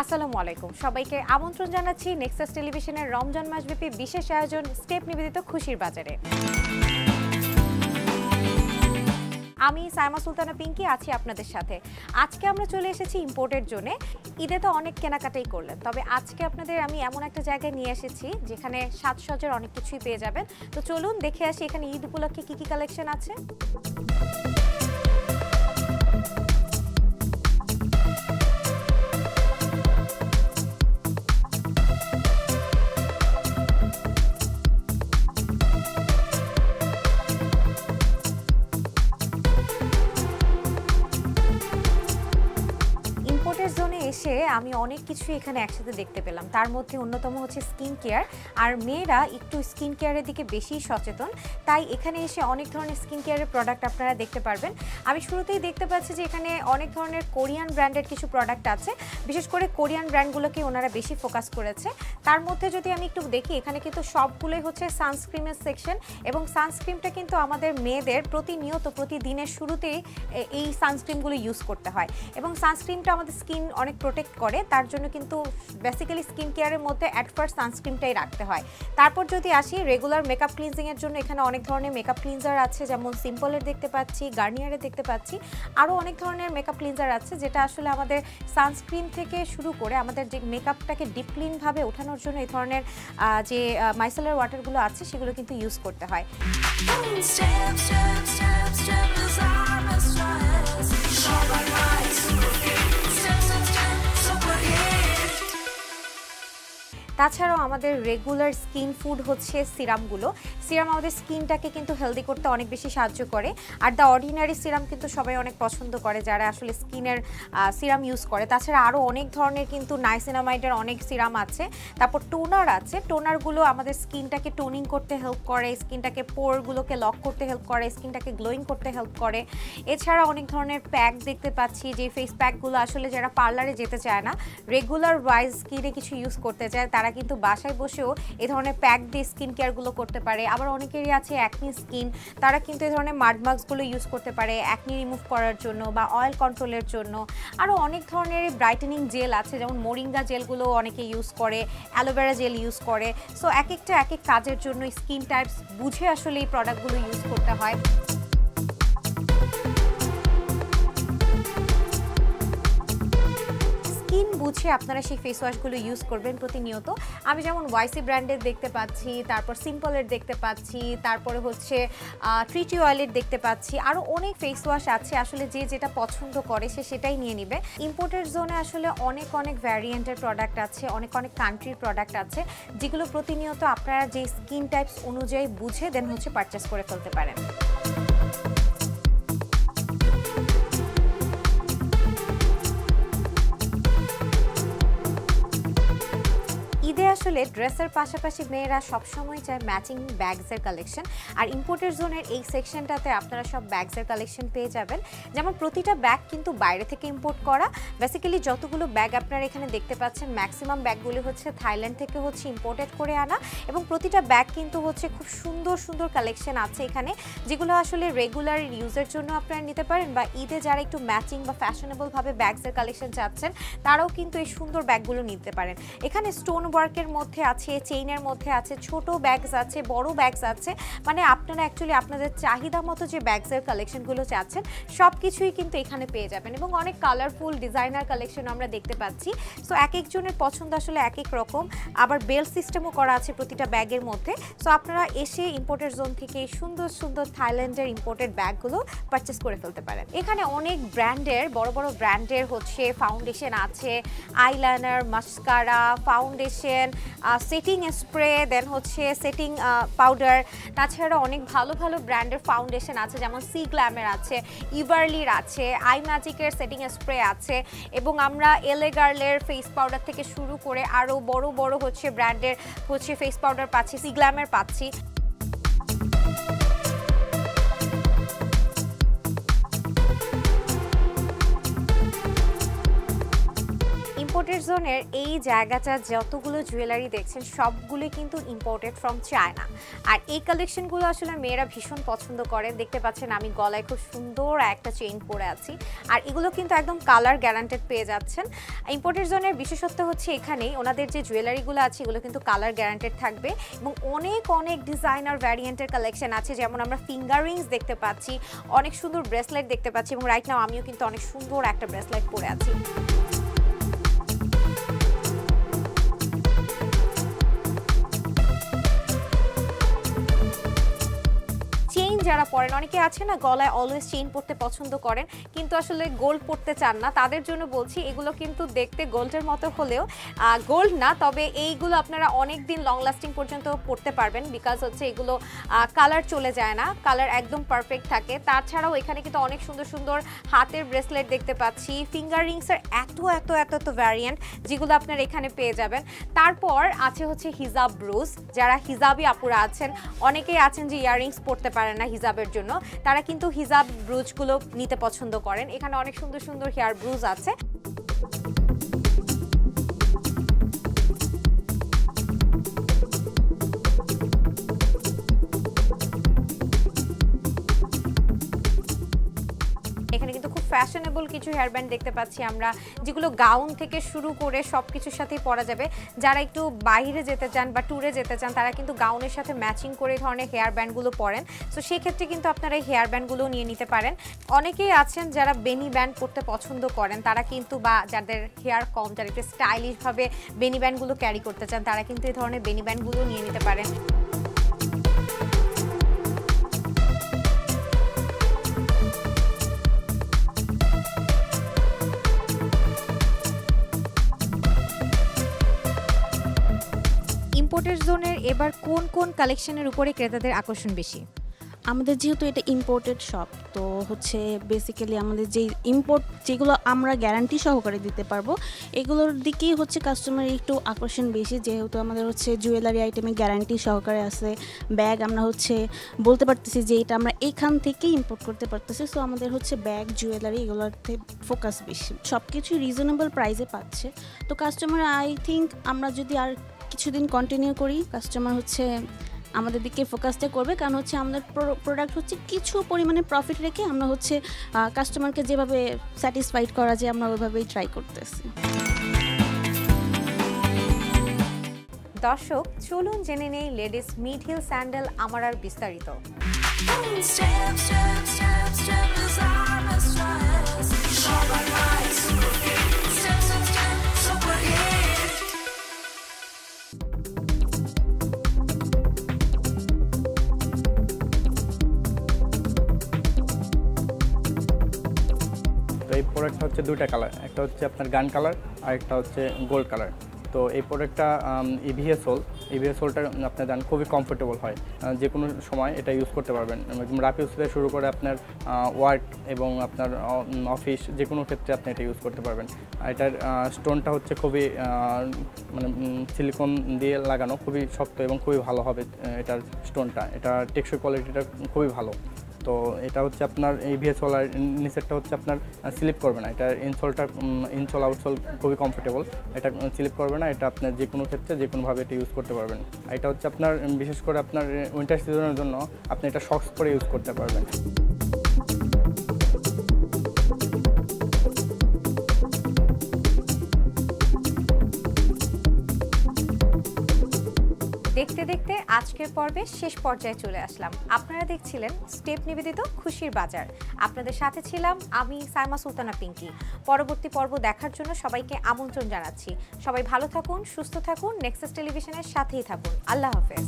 আসসালামু আলাইকুম সবাইকে আমন্ত্রণ জানাচ্ছি নেক্সাস টেলিভিশনের রমজান মাসব্যাপী বিশেষ আয়োজন স্টেপ নিবেদিত খুশির বাজারে। আমি সাইমা সুলতানা পিঙ্কি আছি আপনাদের সাথে। আজকে আমরা চলে এসেছি ইম্পোর্টের জন্য। ঈদে তো অনেক কেনাকাটাই করলেন, তবে আজকে আপনাদের আমি এমন একটা জায়গায় নিয়ে এসেছি যেখানে সাজসজ্জার অনেক কিছুই পেয়ে যাবেন। তো চলুন দেখে আসি এখানে ঈদ উপলক্ষে কি কি কালেকশন আছে। জোনে এসে আমি অনেক কিছু এখানে একসাথে দেখতে পেলাম। তার মধ্যে অন্যতম হচ্ছে স্কিন কেয়ার, আর মেয়েরা একটু স্কিন কেয়ারের দিকে বেশি সচেতন, তাই এখানে এসে অনেক ধরনের স্কিন কেয়ারের প্রোডাক্ট আপনারা দেখতে পারবেন। আমি শুরুতেই দেখতে পাচ্ছি যে এখানে অনেক ধরনের কোরিয়ান ব্র্যান্ডের কিছু প্রোডাক্ট আছে, বিশেষ করে কোরিয়ান ব্র্যান্ডগুলোকে ওনারা বেশি ফোকাস করেছে। তার মধ্যে যদি আমি একটু দেখি, এখানে কিন্তু সবগুলোই হচ্ছে সানস্ক্রিমের সেকশন, এবং সানস্ক্রিমটা কিন্তু আমাদের মেয়েদের প্রতিনিয়ত প্রতিদিনের শুরুতেই এই সানস্ক্রিমগুলো ইউজ করতে হয়, এবং সানস্ক্রিমটা আমাদের স্কিন অনেক প্রোটেক্ট করে। তার জন্য কিন্তু বেসিক্যালি স্কিন কেয়ারের মধ্যে অ্যাট ফার্স্ট সানস্ক্রিমটাই রাখতে হয়। তারপর যদি আসি রেগুলার মেকআপ ক্লিনজিংয়ের জন্য, এখানে অনেক ধরনের মেকআপ ক্লিনজার আছে, যেমন সিম্পলের দেখতে পাচ্ছি, গার্নিয়ারের দেখতে পাচ্ছি, আরও অনেক ধরনের মেকআপ ক্লিনজার আছে যেটা আসলে আমাদের সানস্ক্রিন থেকে শুরু করে আমাদের যে মেকআপটাকে ডিপ ক্লিনভাবে ওঠানোর জন্য এই ধরনের যে মাইসেলার ওয়াটারগুলো আছে সেগুলো কিন্তু ইউজ করতে হয়। তাছাড়াও আমাদের রেগুলার স্কিন ফুড হচ্ছে সিরামগুলো। সিরাম আমাদের স্কিনটাকে কিন্তু হেলদি করতে অনেক বেশি সাহায্য করে, আর দ্য অর্ডিনারি সিরাম কিন্তু সবাই অনেক পছন্দ করে যারা আসলে স্কিনের সিরাম ইউজ করে। তাছাড়া আরও অনেক ধরনের কিন্তু নাইসিনামাইডের অনেক সিরাম আছে। তারপর টোনার আছে, টোনারগুলো আমাদের স্কিনটাকে টোনিং করতে হেল্প করে, স্কিনটাকে পোরগুলোকে লক করতে হেল্প করে, স্কিনটাকে গ্লোয়িং করতে হেল্প করে। এছাড়া অনেক ধরনের প্যাক দেখতে পাচ্ছি, যে ফেস প্যাকগুলো আসলে যারা পার্লারে যেতে চায় না, রেগুলার ওয়াইজ স্কিনে কিছু ইউজ করতে চায়, তারা কিন্তু বাসায় বসেও এই ধরনের প্যাক দিয়ে স্কিন কেয়ারগুলো করতে পারে। আবার অনেকেরই আছে অ্যাকনি স্কিন, তারা কিন্তু এই ধরনের মাড মাস্কগুলো ইউজ করতে পারে অ্যাকনি রিমুভ করার জন্য বা অয়েল কন্ট্রোলের জন্য। আরও অনেক ধরনের ব্রাইটেনিং জেল আছে, যেমন মোরিঙ্গা জেলগুলো অনেকে ইউজ করে, অ্যালোভেরা জেল ইউজ করে। সো এক একটা এক এক কাজের জন্য স্কিন টাইপস বুঝে আসলে এই প্রোডাক্টগুলো ইউজ করতে হয়। বুঝে আপনারা সেই ফেস ওয়াশগুলো ইউজ করবেন প্রতিনিয়ত। আমি যেমন ওয়াইসি ব্র্যান্ডের দেখতে পাচ্ছি, তারপর সিম্পলের দেখতে পাচ্ছি, তারপরে হচ্ছে ট্রিটি অয়েলের দেখতে পাচ্ছি, আরও অনেক ফেস ওয়াশ আছে। আসলে যে যেটা পছন্দ করে সে সেটাই নিয়ে নিবে। ইম্পোর্টের জোনে আসলে অনেক অনেক ভ্যারিয়েন্টের প্রোডাক্ট আছে, অনেক অনেক কান্ট্রির প্রোডাক্ট আছে, যেগুলো প্রতিনিয়ত আপনারা যে স্কিন টাইপস অনুযায়ী বুঝে দেন হচ্ছে পারচেস করে ফেলতে পারেন। ঈদে আসলে ড্রেসের পাশাপাশি মেয়েরা সবসময় চায় ম্যাচিং ব্যাগসের কালেকশন, আর ইম্পোর্টের জোনের এই সেকশনটাতে আপনারা সব ব্যাগসের কালেকশন পেয়ে যাবেন। যেমন প্রতিটা ব্যাগ কিন্তু বাইরে থেকে ইম্পোর্ট করা। বেসিক্যালি যতগুলো ব্যাগ আপনারা এখানে দেখতে পাচ্ছেন, ম্যাক্সিমাম ব্যাগগুলি হচ্ছে থাইল্যান্ড থেকে হচ্ছে ইম্পোর্টেড করে আনা, এবং প্রতিটা ব্যাগ কিন্তু হচ্ছে খুব সুন্দর সুন্দর কালেকশন আছে এখানে, যেগুলো আসলে রেগুলার ইউজের জন্য আপনারা নিতে পারেন, বা ঈদে যারা একটু ম্যাচিং বা ফ্যাশনেবলভাবে ব্যাগসের কালেকশন চাচ্ছেন তারাও কিন্তু এই সুন্দর ব্যাগগুলো নিতে পারেন। এখানে স্টোন ওয়ার্কের মধ্যে আছে, চেইনের মধ্যে আছে, ছোট ব্যাগস আছে, বড় ব্যাগস আছে, মানে আপনারা অ্যাকচুয়ালি আপনাদের চাহিদা মতো যে ব্যাগসের কালেকশনগুলো চাচ্ছেন সব কিছুই কিন্তু এখানে পেয়ে যাবেন, এবং অনেক কালারফুল ডিজাইনার কালেকশন আমরা দেখতে পাচ্ছি। সো এক একজনের পছন্দ আসলে এক এক রকম। আবার বেল্ট সিস্টেমও করা আছে প্রতিটা ব্যাগের মধ্যে। সো আপনারা এসে ইম্পোর্টের জোন থেকে সুন্দর সুন্দর থাইল্যান্ডের ইম্পোর্টেড ব্যাগগুলো পারচেস করে ফেলতে পারেন। এখানে অনেক ব্র্যান্ডের, বড় বড় ব্র্যান্ডের হচ্ছে ফাউন্ডেশন আছে, eyeliner, mascara, foundation, setting spray, then হচ্ছে সেটিং পাউডার। তাছাড়া অনেক ভালো ভালো ব্র্যান্ডের ফাউন্ডেশন আছে, যেমন সি গ্ল্যামের আছে, ইভারলির আছে, আই ম্যাজিকের সেটিং স্প্রে আছে, এবং আমরা এলএ গার্লের ফেস পাউডার থেকে শুরু করে আরও বড় বড় হচ্ছে ব্র্যান্ডের হচ্ছে ফেস পাউডার পাচ্ছি, সি গ্ল্যামের পাচ্ছি। ইম্পোর্টেড জোনের এই জায়গাটা যতগুলো জুয়েলারি দেখছেন সবগুলো কিন্তু ইম্পোর্টেড ফ্রম চায়না। আর এই কালেকশনগুলো আসলে মেয়েরা ভীষণ পছন্দ করে। দেখতে পাচ্ছেন আমি গলায় খুব সুন্দর একটা চেইন পরে আছি, আর এগুলো কিন্তু একদম কালার গ্যারান্টেড পেয়ে যাচ্ছেন। ইম্পোর্টেড জোনের বিশেষত্ব হচ্ছে এখানেই ওনাদের যে জুয়েলারিগুলো আছে এগুলো কিন্তু কালার গ্যারান্টেড থাকবে, এবং অনেক অনেক ডিজাইনার ভ্যারিয়েন্টের কালেকশন আছে। যেমন আমরা ফিঙ্গার রিংস দেখতে পাচ্ছি, অনেক সুন্দর ব্রেসলেট দেখতে পাচ্ছি, এবং রাইট নাও আমিও কিন্তু অনেক সুন্দর একটা ব্রেসলেট পরে আছি। যারা পরেন, অনেকে আছে না গলায় অলওয়েজ চেইন পরতে পছন্দ করেন কিন্তু আসলে গোল্ড পরতে চান না, তাদের জন্য বলছি এগুলো কিন্তু দেখতে গোল্ডের মতো হলেও গোল্ড না, তবে এইগুলো আপনারা অনেক দিন লং লাস্টিং পর্যন্ত পরতে পারবেন, বিকজ হচ্ছে এগুলো কালার চলে যায় না, কালার একদম পারফেক্ট থাকে। তাছাড়াও এখানে কিন্তু অনেক সুন্দর সুন্দর হাতের ব্রেসলেট দেখতে পাচ্ছি, ফিঙ্গার রিংসের এত এত এত এত ভ্যারিয়েন্ট যেগুলো আপনারা এখানে পেয়ে যাবেন। তারপর আছে হচ্ছে হিজাব ব্রুজ, যারা হিজাবি আপুরা আছেন, অনেকেই আছেন যে ইয়াররিংস পরতে পারেন না হিজাবের জন্য, তারা কিন্তু হিজাব ব্রুজগুলো নিতে পছন্দ করেন। এখানে অনেক সুন্দর সুন্দর হেয়ার ব্রুজ আছে। এখানে কিন্তু খুব ফ্যাশনেবল কিছু হেয়ার ব্যান্ড দেখতে পাচ্ছি আমরা, যেগুলো গাউন থেকে শুরু করে সব কিছুর সাথেই পরা যাবে। যারা একটু বাইরে যেতে চান বা ট্যুরে যেতে চান তারা কিন্তু গাউনের সাথে ম্যাচিং করে এই ধরনের হেয়ার ব্যান্ডগুলো পরেন, সো সেই ক্ষেত্রে কিন্তু আপনারা এই হেয়ার ব্যান্ডগুলো নিয়ে নিতে পারেন। অনেকেই আছেন যারা বেনি ব্যান্ড পরতে পছন্দ করেন, তারা কিন্তু, বা যাদের হেয়ার কম, যারা একটু স্টাইলিশভাবে বেনি ব্যান্ডগুলো ক্যারি করতে চান, তারা কিন্তু এই ধরনের বেনি ব্যান্ডগুলো নিয়ে নিতে পারেন। ইম্পোর্টেড জোনের এবার কোন কোন কালেকশনের উপরে ক্রেতাদের আকর্ষণ বেশি? আমাদের যেহেতু এটা ইম্পোর্টেড শপ, তো হচ্ছে বেসিক্যালি আমাদের যে ইম্পোর্ট যেগুলো আমরা গ্যারান্টি সহকারে দিতে পারবো এগুলোর দিকেই হচ্ছে কাস্টমারের একটু আকর্ষণ বেশি, যেহেতু আমাদের হচ্ছে জুয়েলারি আইটেমে গ্যারান্টি সহকারে আছে, ব্যাগ আমরা হচ্ছে বলতে পারতেছি যে এটা আমরা এখান থেকেই ইম্পোর্ট করতে পারতেছি, সো আমাদের হচ্ছে ব্যাগ জুয়েলারি এগুলোতে ফোকাস বেশি, সব কিছু রিজনেবল প্রাইসে পাচ্ছে। তো কাস্টমার আই থিঙ্ক আমরা যদি আর কিছুদিন কন্টিনিউ করি, কাস্টমার হচ্ছে আমাদের দিকে ফোকাসটা করবে, কারণ হচ্ছে আমাদের প্রোডাক্ট হচ্ছে কিছু পরিমাণে প্রফিট রেখে আমরা হচ্ছে কাস্টমারকে যেভাবে স্যাটিসফাইড করা যায় আমরা ওইভাবেই ট্রাই করতেছি। দর্শক চলুন জেনে নেই লেডিস মিড হিল স্যান্ডেল আমারার বিস্তারিত। এই প্রোডাক্টটা হচ্ছে দুইটা কালার, একটা হচ্ছে আপনার গান কালার আর একটা হচ্ছে গোল্ড কালার। তো এই প্রোডাক্টটা ইভিএস সোলটা আপনার জান খুবই কমফোর্টেবল হয়, যে কোনো সময় এটা ইউজ করতে পারবেন, একদম রাফ ইউজ থেকে শুরু করে আপনার ওয়ার্ক এবং আপনার অফিস যে কোনো ক্ষেত্রে আপনি এটা ইউজ করতে পারবেন। আর এটার স্টোনটা হচ্ছে খুবই মানে সিলিকন দিয়ে লাগানো, খুবই শক্ত এবং খুবই ভালো হবে এটার স্টোনটা, এটা টেকসই কোয়ালিটিটা খুবই ভালো। তো এটা হচ্ছে আপনার ইভিএস সোল, আর নিচেরটা হচ্ছে আপনার স্লিপ করবে না, এটা ইনসোল আউটসোল খুবই কমফোর্টেবল, এটা স্লিপ করবে না, এটা আপনার যে কোনো ক্ষেত্রে যে কোনোভাবে এটা ইউজ করতে পারবেন। এটা হচ্ছে আপনার বিশেষ করে আপনার উইন্টার সিজনের জন্য আপনি এটা শক্স করে ইউজ করতে পারবেন। দেখতে দেখতে আজকের পর্বে শেষ পর্যায়ে চলে আসলাম। আপনারা দেখছিলেন স্টেপ নিবেদিত খুশির বাজার, আপনাদের সাথে ছিলাম আমি সাইমা সুলতানা পিঙ্কি। পরবর্তী পর্ব দেখার জন্য সবাইকে আমন্ত্রণ জানাচ্ছি। সবাই ভালো থাকুন, সুস্থ থাকুন, নেক্সাস টেলিভিশনের সাথেই থাকুন। আল্লাহ হাফেজ।